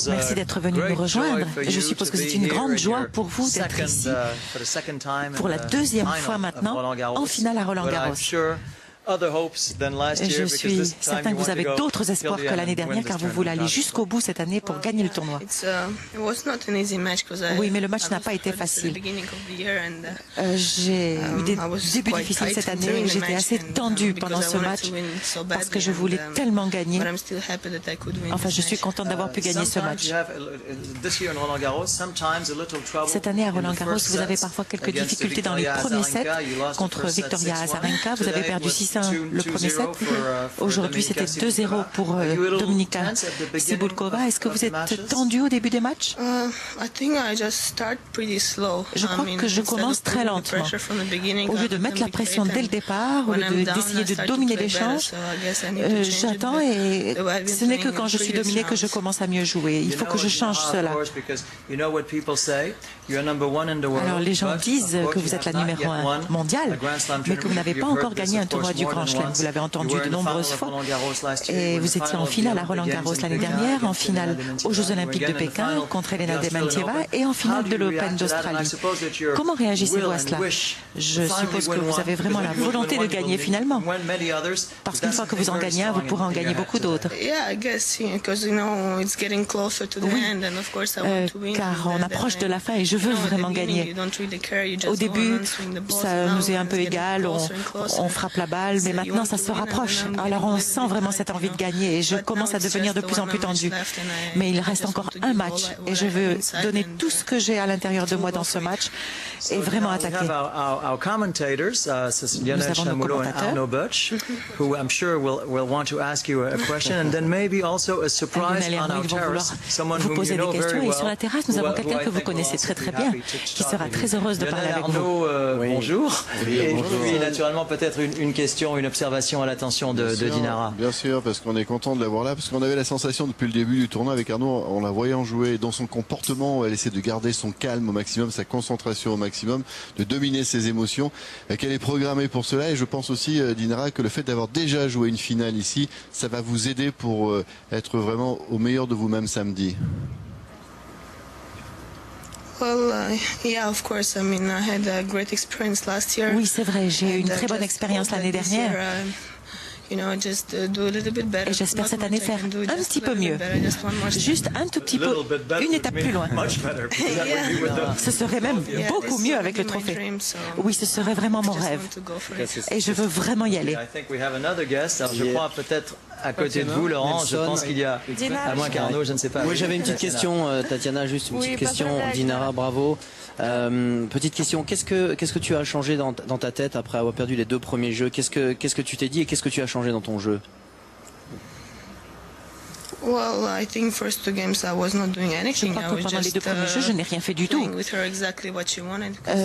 Merci d'être venu nous rejoindre. Je suppose que c'est une grande joie pour vous d'être ici pour la deuxième fois maintenant en finale à Roland-Garros. Je suis certain que vous avez d'autres espoirs que l'année dernière car vous voulez aller jusqu'au bout cette année pour gagner le tournoi. Oui, mais le match n'a pas été facile. J'ai eu des débuts difficiles cette année et j'étais assez tendue pendant ce match parce que je voulais tellement gagner. Enfin, je suis contente d'avoir pu gagner ce match. Cette année à Roland-Garros, vous avez parfois quelques difficultés dans les premiers sets contre Victoria Azarenka. Vous avez perdu 6-1 le premier set. Aujourd'hui, c'était 2-0 pour Dominika Cibulkova. Est-ce que vous êtes tendu au début des matchs? Je crois que je commence très lentement. Au lieu de mettre la pression dès le départ, au lieu d'essayer de dominer l'échange, j'attends et ce n'est que quand je suis dominée que je commence à mieux jouer. Il faut que je change cela. Alors les gens disent que vous êtes la numéro 1 mondiale, mais que vous n'avez pas encore gagné un tournoi du Grand Chelem. Vous l'avez entendu de nombreuses fois. Et vous étiez en finale à Roland-Garros l'année dernière, en finale aux Jeux Olympiques de Pékin contre Elena Dementieva et en finale de l'Open d'Australie. Comment réagissez-vous à cela? Je suppose que vous avez vraiment la volonté de gagner finalement. Parce qu'une fois que vous en gagnez un, vous pourrez en gagner beaucoup d'autres. Oui, car on approche de la fin et je veux vraiment gagner. Au début, ça nous est un peu égal, on frappe la balle, mais maintenant ça se rapproche. Alors on sent vraiment cette envie de gagner et je commence à devenir de plus en plus tendue. Mais il reste encore un match et je veux donner tout ce que j'ai à l'intérieur de moi dans ce match et vraiment attaquer. Nous avons nos commentateurs. Lionel Hermou, ils vont vouloir vous poser des questions. Et sur la terrasse, nous avons quelqu'un que vous connaissez très très bien, qui sera très heureuse de parler avec vous. Bonjour. Et puis naturellement peut-être une question, une observation à l'attention de Dinara. Bien sûr, parce qu'on est content de l'avoir là, parce qu'on avait la sensation depuis le début du tournoi avec Arnaud, en la voyant jouer, dans son comportement, elle essaie de garder son calme au maximum, sa concentration au maximum, de dominer ses émotions, qu'elle est programmée pour cela. Et je pense aussi, Dinara, que le fait d'avoir déjà joué une finale ici, ça va vous aider pour être vraiment au meilleur de vous-même samedi. Oui, c'est vrai, j'ai eu une très bonne expérience l'année dernière. Et j'espère cette année faire un petit peu mieux. Juste un tout petit peu, une étape plus loin. Ce serait même beaucoup mieux avec le trophée. Oui, ce serait vraiment mon rêve. Et je veux vraiment y aller. Je crois peut-être à côté de vous, Laurent, je pense qu'il y a, à moins qu'Arnaud, je ne sais pas. Oui, j'avais une petite question, Tatiana, juste une petite question. Dinara, bravo. Petite question, qu'est-ce que tu as changé dans ta tête après avoir perdu les deux premiers jeux? Qu'est-ce que tu t'es dit et qu'est-ce que tu as changé dans ton jeu? Je crois que pendant les deux premiers jeux, je n'ai rien fait du tout.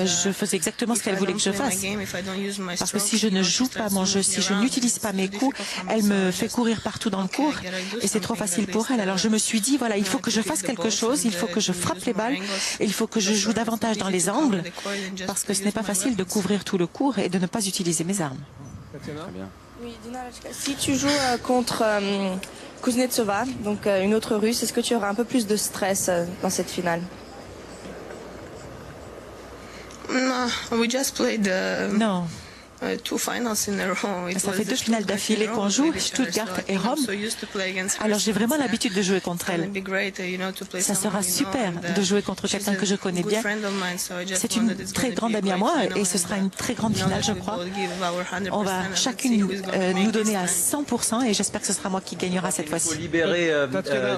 Je faisais exactement ce qu'elle voulait que je fasse. Parce que si je ne joue pas mon jeu, si je n'utilise pas mes coups, elle me fait courir partout dans le court et c'est trop facile pour elle. Alors je me suis dit, voilà, il faut que je fasse quelque chose, il faut que je frappe les balles, et il faut que je joue davantage dans les angles parce que ce n'est pas facile de couvrir tout le court et de ne pas utiliser mes armes. Très bien. Oui, Dinara, si tu joues contre Kuznetsova, donc une autre Russe, est-ce que tu auras un peu plus de stress dans cette finale? Non. Ça fait deux finales d'affilée qu'on joue, Stuttgart et Rome. Alors j'ai vraiment l'habitude de jouer contre elle. Ça sera super de jouer contre quelqu'un que je connais bien. C'est une très grande amie à moi et ce sera une très grande finale, je crois. On va chacune nous donner à 100% et j'espère que ce sera moi qui gagnera cette fois-ci. Il faut libérer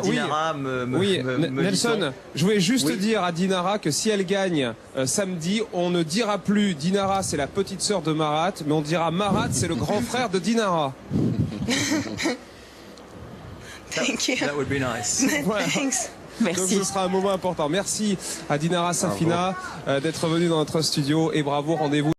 Dinara. Oui, Nelson, je voulais juste dire à Dinara que si elle gagne samedi, on ne dira plus Dinara c'est la petite sœur de Marat, mais on dira Marat c'est le grand frère de Dinara. That would be nice. Voilà. Merci. Donc ce sera un moment important. Merci à Dinara Safina d'être venue dans notre studio et bravo, rendez-vous.